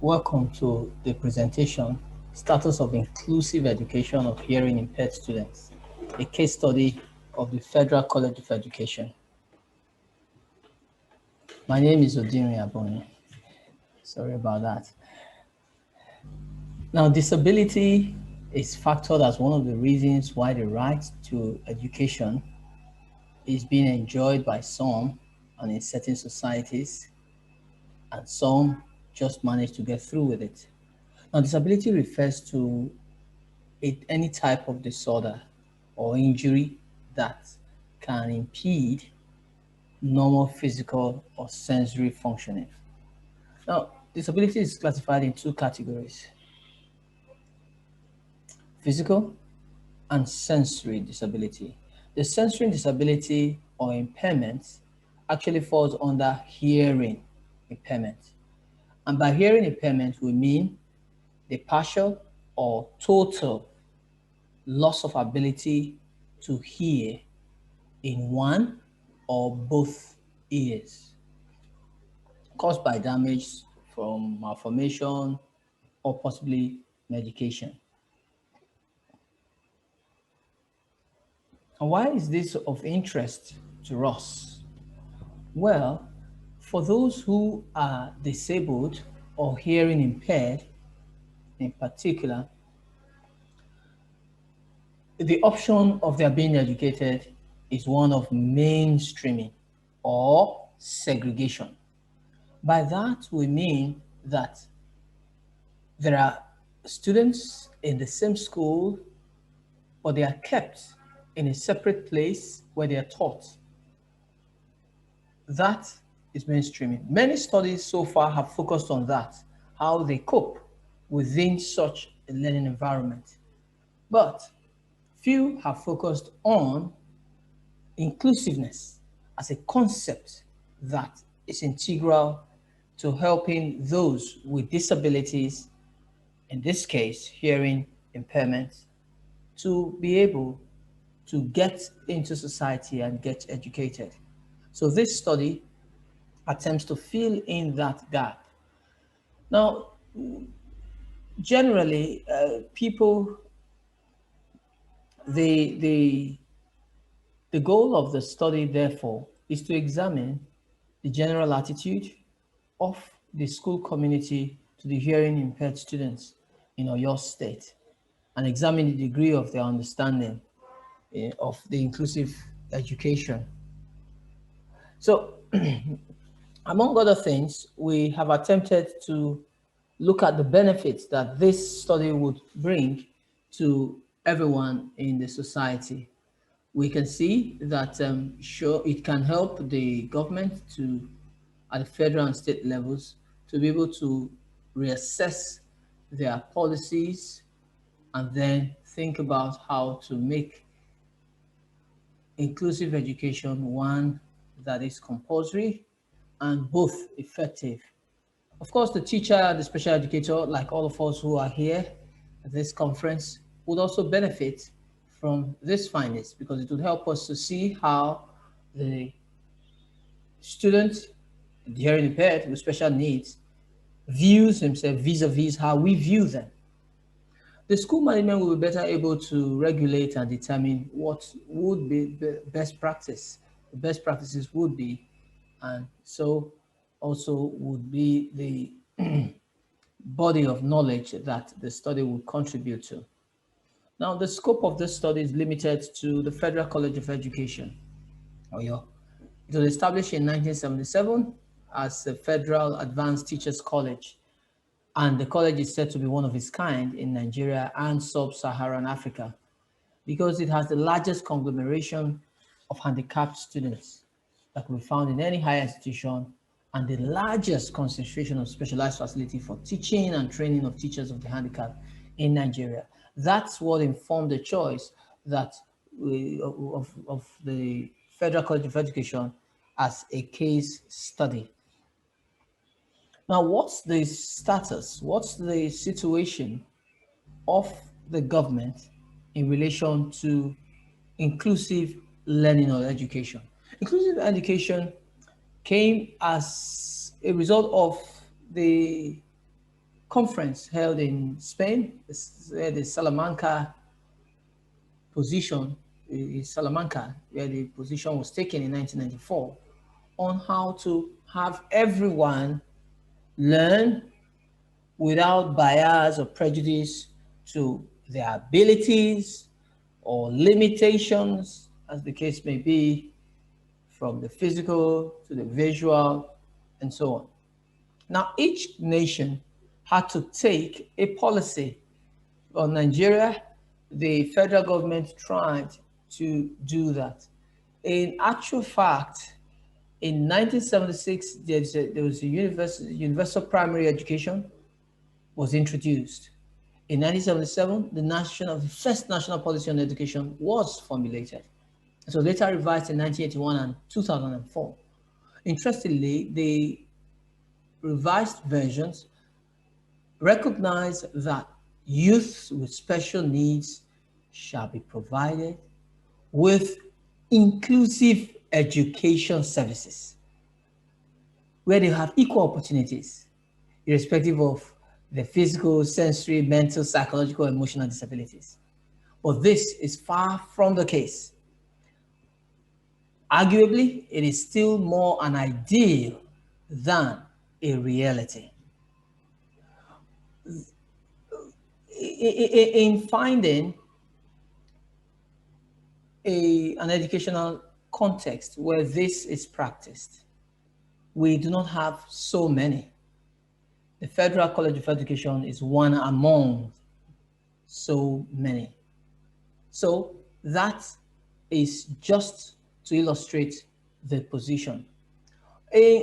Welcome to the presentation, Status of Inclusive Education of Hearing Impaired Students, a case study of the Federal College of Education. My name is Abonyi. Sorry about that. Now, disability is factored as one of the reasons why the right to education is being enjoyed by some and in certain societies, and some just manage to get through with it. Now, disability refers to any type of disorder or injury that can impede normal physical or sensory functioning. Now, disability is classified in two categories: physical and sensory disability. The sensory disability or impairment actually falls under hearing impairment. And by hearing impairment, we mean the partial or total loss of ability to hear in one or both ears, caused by damage from malformation or possibly medication. And why is this of interest to us? Well, for those who are disabled or hearing impaired in particular, the option of their being educated is one of mainstreaming or segregation. By that, we mean that there are students in the same school, but they are kept in a separate place where they are taught. That is mainstreaming. Many studies so far have focused on that, how they cope within such a learning environment. But few have focused on inclusiveness as a concept that is integral to helping those with disabilities, in this case, hearing impairment, to be able to get into society and get educated. So this study attempts to fill in that gap. Now, generally, people, the goal of the study, therefore, is to examine the general attitude of the school community to the hearing impaired students in your state and examine the degree of their understanding of the inclusive education. So, among other things, we have attempted to look at the benefits that this study would bring to everyone in the society. We can see that sure, it can help the government to, at the federal and state levels, to be able to reassess their policies and then think about how to make inclusive education one that is compulsory and both effective. Of course, the teacher, the special educator, like all of us who are here at this conference, would also benefit from these findings because it would help us to see how the student, the hearing impaired with special needs, views himself vis-a-vis how we view them. The school management will be better able to regulate and determine what would be the best practice. The best practices would be, and so also would be the body of knowledge that the study would contribute to. Now, the scope of this study is limited to the Federal College of Education, Oyo. It was established in 1977 as the Federal Advanced Teachers College, and the college is said to be one of its kind in Nigeria and sub-Saharan Africa because it has the largest conglomeration of handicapped students that can be found in any higher institution and the largest concentration of specialized facility for teaching and training of teachers of the handicapped in Nigeria. That's what informed the choice that of the Federal College of Education as a case study. Now, what's the status? What's the situation of the government in relation to inclusive learning or education? Inclusive education came as a result of the conference held in Spain, the Salamanca position, Salamanca, where the position was taken in 1994, on how to have everyone learn without bias or prejudice to their abilities or limitations, as the case may be, from the physical to the visual, and so on. Now, each nation had to take a policy. On Nigeria, the federal government tried to do that. In actual fact, in 1976, there was a universal primary education was introduced. In 1977, the first national policy on education was formulated. So later revised in 1981 and 2004. Interestingly, the revised versions recognize that youths with special needs shall be provided with inclusive education services where they have equal opportunities, irrespective of their physical, sensory, mental, psychological, emotional disabilities. But this is far from the case. Arguably, it is still more an ideal than a reality. In finding an educational context where this is practiced, we do not have so many. The Federal College of Education is one among so many. So that is just to illustrate the position.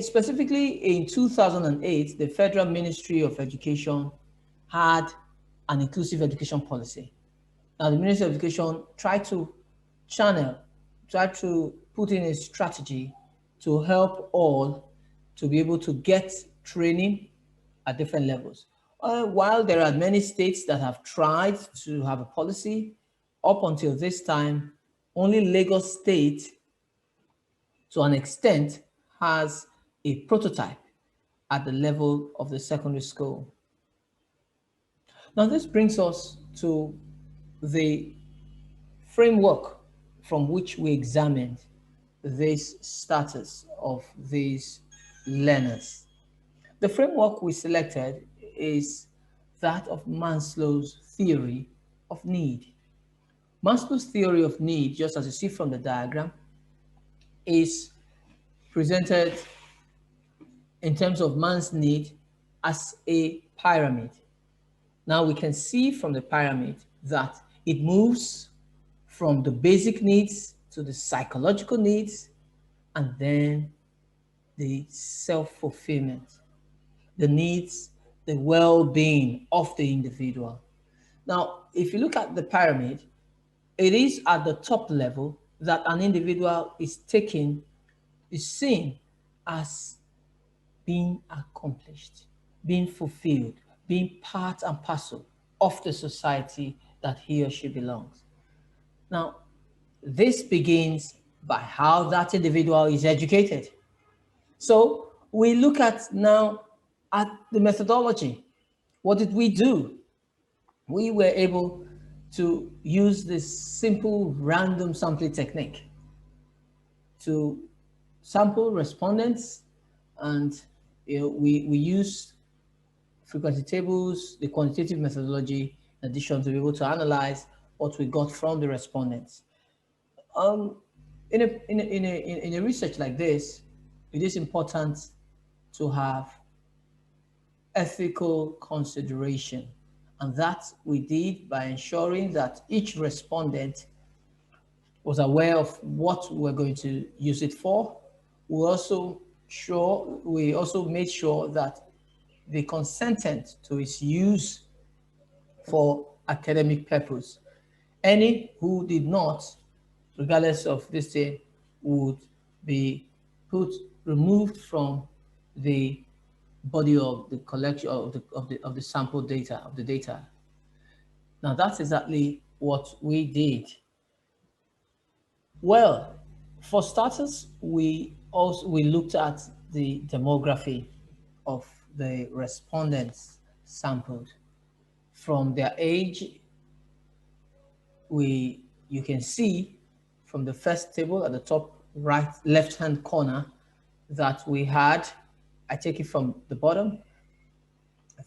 Specifically in 2008, the Federal Ministry of Education had an inclusive education policy. Now, the Ministry of Education tried to put in a strategy to help all to be able to get training at different levels. While there are many states that have tried to have a policy, up until this time, only Lagos State, to an extent, has a prototype at the level of the secondary school. Now, this brings us to the framework from which we examined this status of these learners. The framework we selected is that of Maslow's theory of need. Maslow's theory of need, just as you see from the diagram, is presented in terms of man's need as a pyramid. Now we can see from the pyramid that it moves from the basic needs to the psychological needs and then the self-fulfillment, the needs, the well-being of the individual. Now, if you look at the pyramid, it is at the top level that an individual is seen as being accomplished, being fulfilled, being part and parcel of the society that he or she belongs. Now, this begins by how that individual is educated. So we look at now at the methodology. What did we do? We were able to use this simple random sampling technique to sample respondents, and we use frequency tables, the quantitative methodology, in addition to be able to analyze what we got from the respondents. In a research like this, it is important to have ethical consideration, and that we did by ensuring that each respondent was aware of what we're going to use it for. We also made sure that they consented to its use for academic purpose. Any who did not, regardless of this thing, would be removed from the body of the collection of the sample data of the data. Now that's exactly what we did. Well, for starters, we looked at the demography of the respondents. sampled. From their age, you can see from the first table at the top right left hand corner that we had, I take it from the bottom,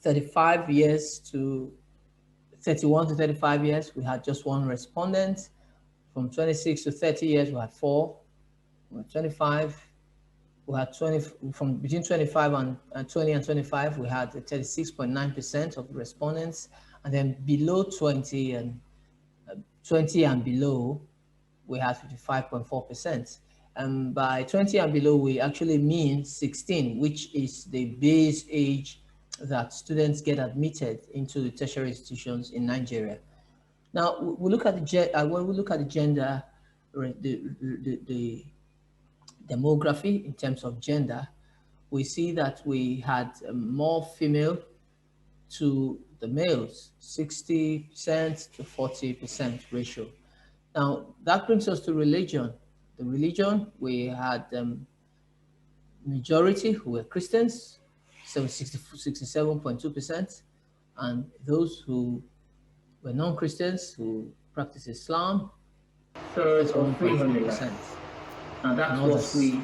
35 years to 31 to 35 years, we had just one respondent. From 26 to 30 years, we had 4. From 25, we had 20. From between 25 and 20 and 25, we had 36.9% of respondents, and then below 20 and below, we had 55.4%. And by 20 and below, we actually mean 16, which is the base age that students get admitted into the tertiary institutions in Nigeria. Now, we look at when we look at the gender, the demography in terms of gender, we see that we had more female to the males, 60% to 40% ratio. Now, that brings us to religion. The religion, we had majority who were Christians, 67.2%, and those who were non-Christians who practice Islam, 1.3%. And that's what we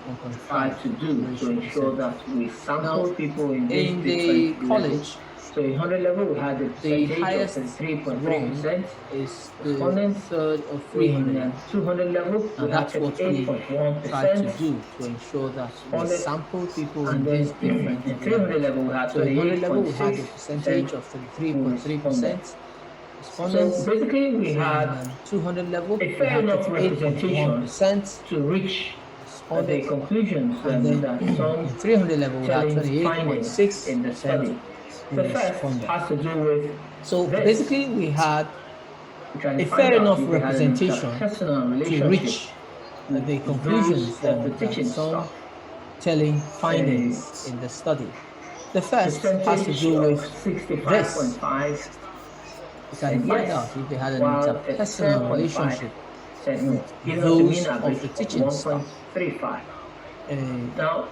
try to do to ensure that we sample people in the college. So in 100 level, we had the highest 3.3% is the third of 300. 200 level, and that's what we try to do to ensure that we sample people in these different levels. 300 level, we had 28.6%, a percentage of 33.3%. So basically, we had 200 level, a fair enough representation to reach the conclusions that some 300 level, we had 28.6% in the study. The first has to do with basically we had a fair enough representation to reach the conclusions of some telling findings in the study. The first has to do with this. You can find out if they had an interpersonal relationship with those of the teaching staff. Now,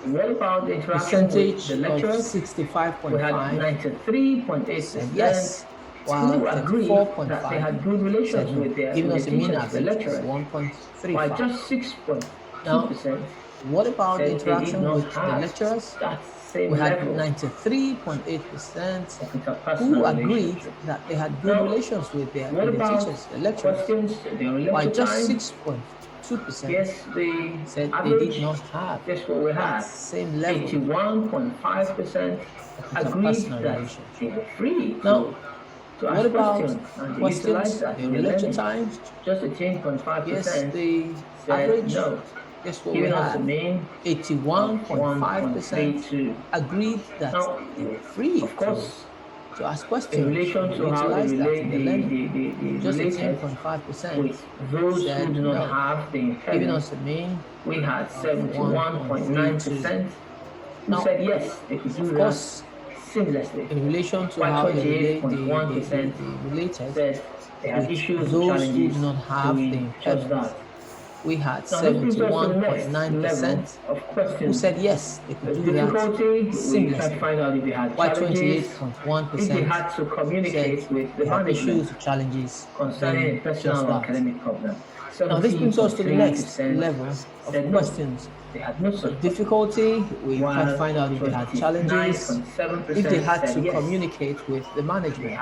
what about the interaction with the lecturers? 65.5%. We had 93.8%. Yes. While 34.5% that they had good relations with their giving us a mean average of 1.35. By just 6.2%. What about the interaction with the lecturers? We had 93.8% who agreed that they had good relations with the teachers, the lecturers. By just 6.2%, yes, they said they did not have that same level. 81.5% agreed that they were free. Now, what about questions, the lecture time? Just 18.5%. Yes, the average. No. Guess what we had? 81.5% agreed that they were free to ask questions. In relation to how they relate the just 18.5% with those who do not have the impairment, giving us a mean. We had 71.9% who said yes, they could do that seamlessly. In relation to how they related said they had issues, those who do not have the impairment. We had 71.9% who said yes, they could do that seamlessly. While 28.1% they had to communicate with the issues, challenges concerning personal or academic problems. Now this brings us to the next level of questions. They had no difficulty, we try to find out if they had challenges, if they had to communicate with the management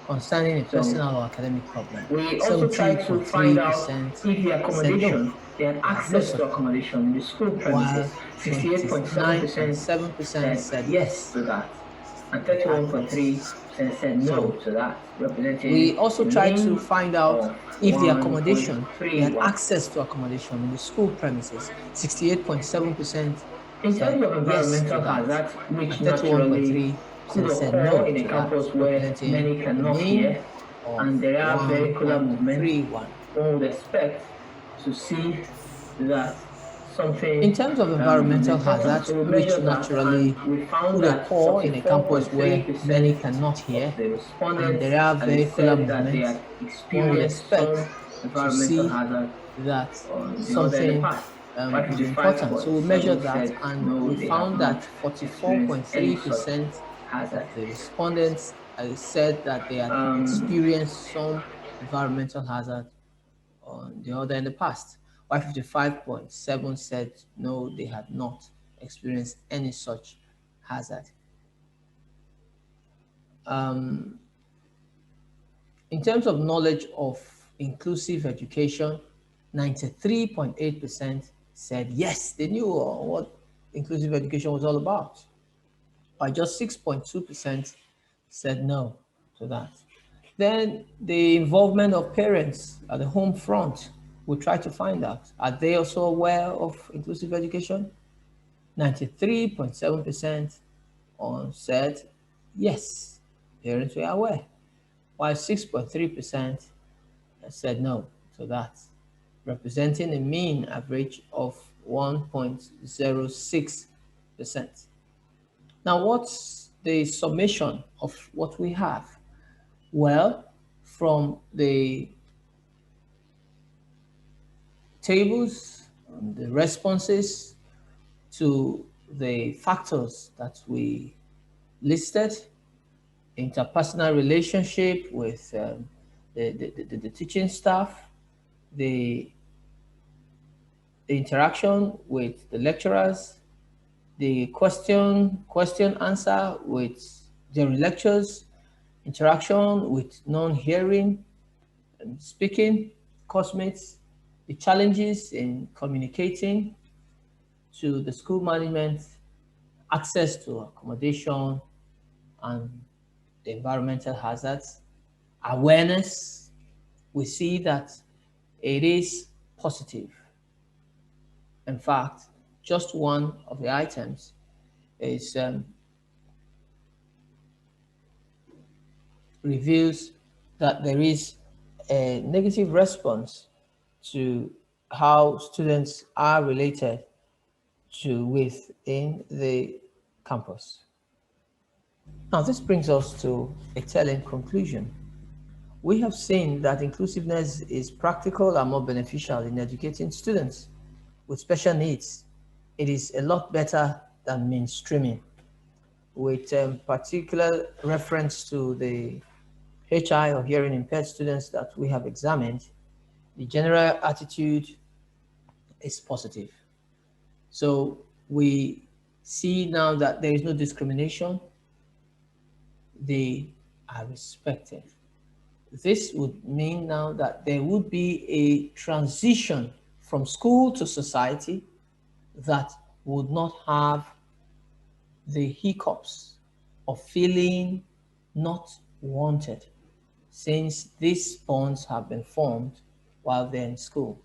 concerning a personal or academic problem. We also tried to find out if the accommodation, they had access to accommodation in the school premises. 68.7% said yes to that, and 31.3% said no to that. We also tried to find out if the accommodation, they had access to accommodation in the school premises. 68.7% in terms of environmental hazards, which naturally could occur in a campus where many cannot hear, and there are vehicular movements, one would expect to see that something. In terms of environmental hazards, which naturally could occur in a campus where many cannot hear, and there are vehicular movements, one would expect to see that something is important. So we measured that, and we found that 44.3% hazard. The respondents said that they had experienced some environmental hazard on the other in the past, while 55.7 said no, they had not experienced any such hazard. In terms of knowledge of inclusive education, 93.8% said yes, they knew what inclusive education was all about, while just 6.2% said no to that. Then the involvement of parents at the home front, we try to find out, are they also aware of inclusive education? 93.7% said yes, parents were aware, while 6.3% said no to that, representing a mean average of 1.06%. Now, what's the summation of what we have? Well, from the tables, the responses to the factors that we listed, interpersonal relationship with the teaching staff, the interaction with the lecturers, the question answer with during lectures, interaction with non-hearing and speaking classmates, the challenges in communicating to the school management, access to accommodation and the environmental hazards, awareness. We see that it is positive. In fact, just one of the items is reveals that there is a negative response to how students are related to within the campus. Now, this brings us to a telling conclusion. We have seen that inclusiveness is practical and more beneficial in educating students with special needs. It is a lot better than mainstreaming, with particular reference to the HI or hearing impaired students that we have examined. The general attitude is positive. So we see now that there is no discrimination. They are respected. This would mean now that there would be a transition from school to society that would not have the hiccups of feeling not wanted, since these bonds have been formed while they're in school.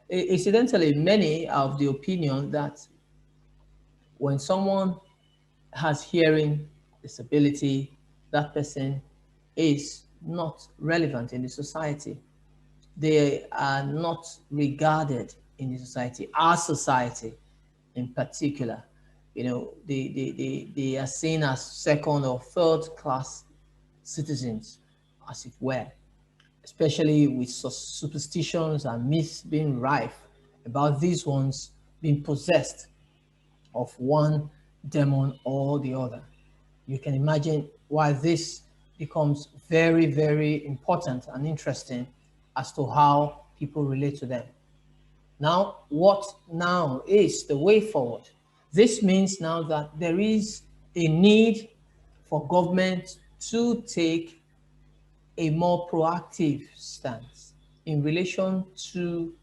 Incidentally, many are of the opinion that when someone has hearing disability, that person is not relevant in the society. They are not regarded in the society, our society in particular. You know, they are seen as second or third class citizens, as it were, especially with superstitions and myths being rife about these ones being possessed of one demon or the other. You can imagine why this becomes very, very important and interesting as to how people relate to them. Now, what now is the way forward? This means now that there is a need for government to take a more proactive stance in relation to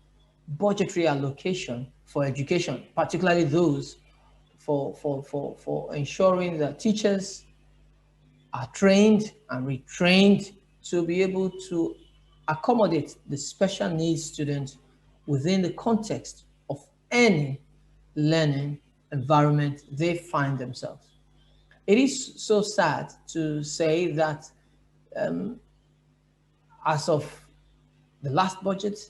budgetary allocation for education, particularly those for ensuring that teachers are trained and retrained to be able to accommodate the special needs students within the context of any learning environment they find themselves. It is so sad to say that as of the last budget,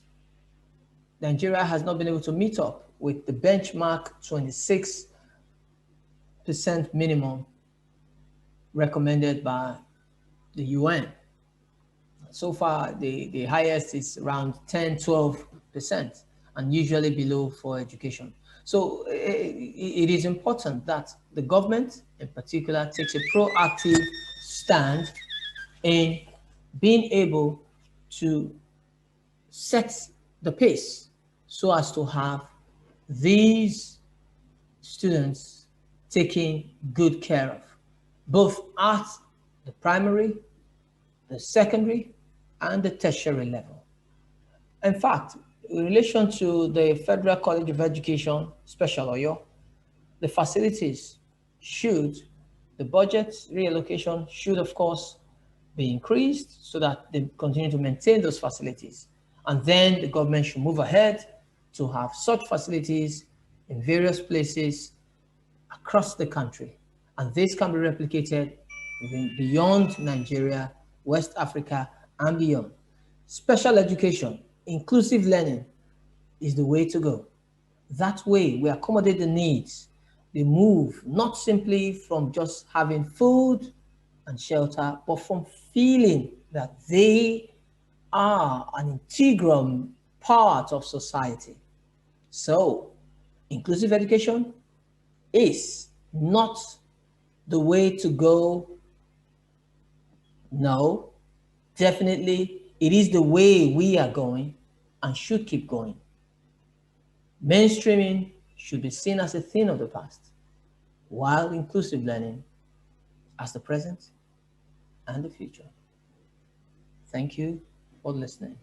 Nigeria has not been able to meet up with the benchmark 26% minimum recommended by the UN. So far, the highest is around 10, 12%. and usually below for education. So it is important that the government in particular takes a proactive stand in being able to set the pace so as to have these students taken good care of, both at the primary, the secondary, and the tertiary level. In fact, in relation to the Federal College of Education, Special Oyo, the facilities should, the budget reallocation should, of course, be increased so that they continue to maintain those facilities. And then the government should move ahead to have such facilities in various places across the country. And this can be replicated beyond Nigeria, West Africa, and beyond. Special education, inclusive learning is the way to go. That way, we accommodate the needs. They move not simply from just having food and shelter, but from feeling that they are an integral part of society. So, inclusive education is not the way to go. No, definitely it is the way we are going and should keep going. Mainstreaming should be seen as a thing of the past, while inclusive learning as the present and the future. Thank you for listening.